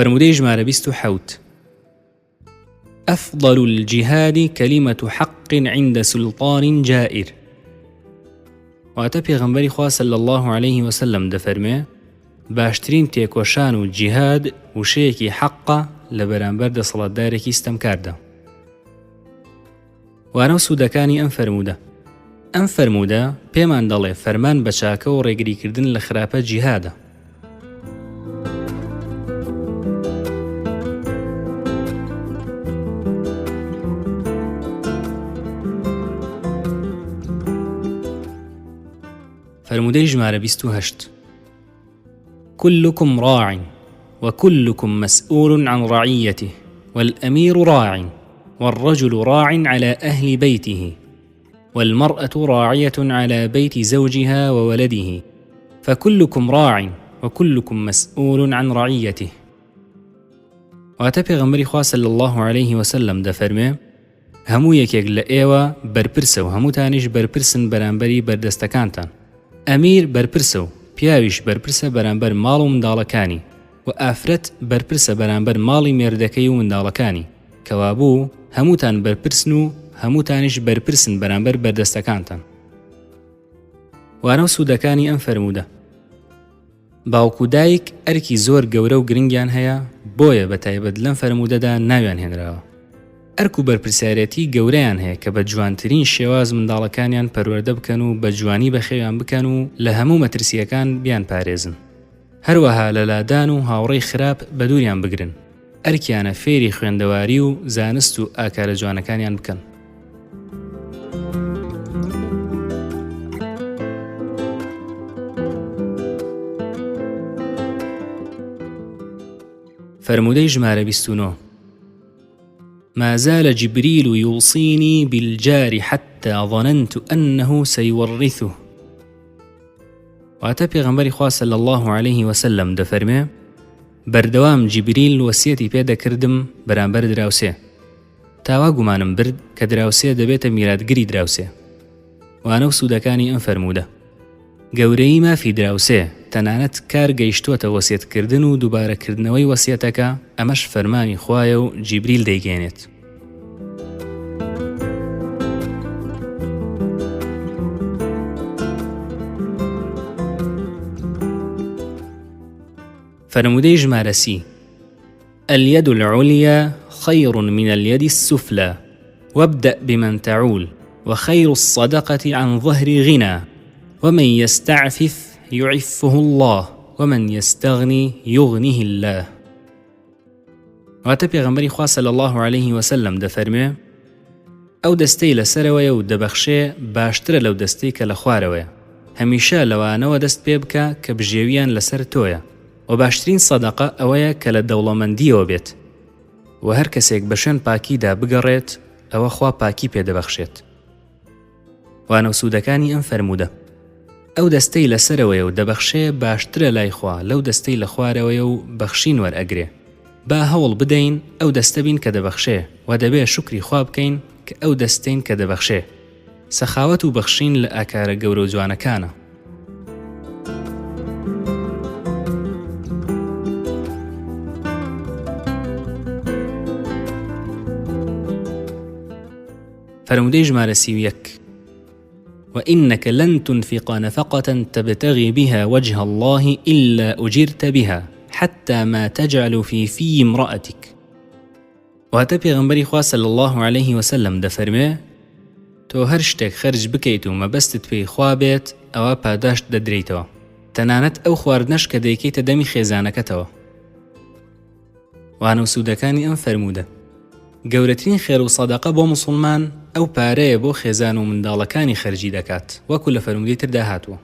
فرمودەی ژمارە 27 أفضل الجهاد كلمة حق عند سلطان جائر. واتە پێغەمبەری خوا صلی الله عليه وسلم دەفەرمێ باشترین تێکۆشان و جیهاد وشەیەکی حەقە لە بەرامبەر دەسەڵاتدارێکی ستەمکاردا. وانە سوودەکانی ئەم فەرموودە پێمان دەڵێ فەرمان بە چاکە و ڕێگریکردن لە خراپە جیهادە. فرمودەی ژمارە 28 كلكم راع وكلكم مسؤول عن رعيته والأمير راع والرجل راع على أهل بيته والمرأة راعية على بيت زوجها وولده فكلكم راع وكلكم مسؤول عن رعيته. واتە پێغەمبەری خوا صلی الله عليه وسلم دەفەرمێ هەموو یەکێک لە ئێوە بەرپرسە و هەمووتانیش بەرپرسن بەرامبەری بەردەستەکانتان. ئەمیر بەرپرسە و پیاویش بەرپرسە بەرامبەر ماڵ و منداڵەکانی و ئافرەت بەرپرسە بەرامبەر ماڵی مێردەکەی و منداڵەکانی کەوابوو هەمووتان بەرپرسن و هەمووتانیش بەرپرسن بەرامبەر بەردەستەکانتان. وانە سوودەکانی ئەم فەرموودە باوکو دایک ئەرکی زۆر گەورە و گرنگیان هەیە بۆیە بە تایبەت لەم فەرموودەدا ناویان هێنراوە. ئەرک و بەرپرسیارەتی گەورەیان هەیە کە بە جوانترین شێواز منداڵەکانیان پەروەردە بکەن و بە جوانی بەخێویان بکەن و لە هەموو مەترسیەکان بیان پارێزن. هەروەها لە لادان و هاوڕێی خراپ بە دووریان بگرن. ئەرکیانە فێری خوێندەواری و زانست و ئاکارە جوانەکانیان بکەن. فرمودەی ژمارە 29 ما زال جبريل يوصيني بالجار حتى ظننت أنه سيورثه. واتە پێغەمبەری خوا صلی الله عليه وسلم دەفەرمێ بەردەوام جیبریل وەسیەتی پێدەکردم بەرامبەر دراوسێ تاوا گومانم برد کە دراوسێ دەبێتە میراتگری دراوسێ. وانە سوودەکانی ئەم فەرموودە گەورەی مافی دراوسێ تەنانەت کار گەیشتووەتە وەسیەتکردن و دووبارەکردنەوەی وەسیەتەکە ئەمەش فەرمانی خوایە و جیبریل دەیگێنێت. فرمودەی ژمارە 30 اليد العليا خير من اليد السفلى وابدأ بمن تعول وخير الصدقة عن ظهر غنى ومن يستعفف يعفه الله ومن يستغني يغنه الله. واتە پێغەمبەری خوا صلی الله عليه وسلم دەفەرمێ ئەو دەستەی لەسەرەوەیە و دەبەخشێ باشترە لەو دەستەی کە لە خوارەوەیە. هەمیشە لەوانەوە دەست پێ بکە کە بژێویان لەسەر تۆیە و باشترین سەدەقە ئەوەیە کە لە دەوڵەمەندیەوە بێت و هەر کەسێک بە شوێن پاکیدا بگەڕێت ئەوە خوا پاکی پێدەبەخشێت. وانە سوودەکانی ئەم فەرموودە ئەو دەستەی لەسەرەوەیە و دەبەخشێ باشترە لای خوا لەو دەستەی لە خوارەوەیە و بەخشین وەرئەگرێ. با هەوڵ بدەین ئەو دەستە بین کە دەبەخشێ و دەبێ شوکری خوا بکەین کە ئەو دەستین کە دەبەخشێ. سەخاوەت و بەخشین لە ئاکارە گەورە و جوانەکانە. فرمودەی ژمارە 31 وإنك لن تنفق نفقة تبتغي بها وجه الله إلا أجرت بها حتى ما تجعل في امرأتك. واتە پێغەمبەری خوا صلی الله عليه وسلم دەفەرمێ تۆ هەر شتێک خەرج بکەیت و مەبەستت پێی خوا بێت ئەوە پاداشت دەدرێیتەوە تەنانەت ئەو خواردنەش کە دەیکەیتە دەمی خێزانەکەتەوە. وانە سوودەکانی ئەم فەرموودە گەورەترین خێر و سەدەقە بۆ موسڵمان ئەو پارەیە بۆ خێزان و منداڵەکانی خەرجی دەکات وەکو لە فەرموودەی تردا هاتووە.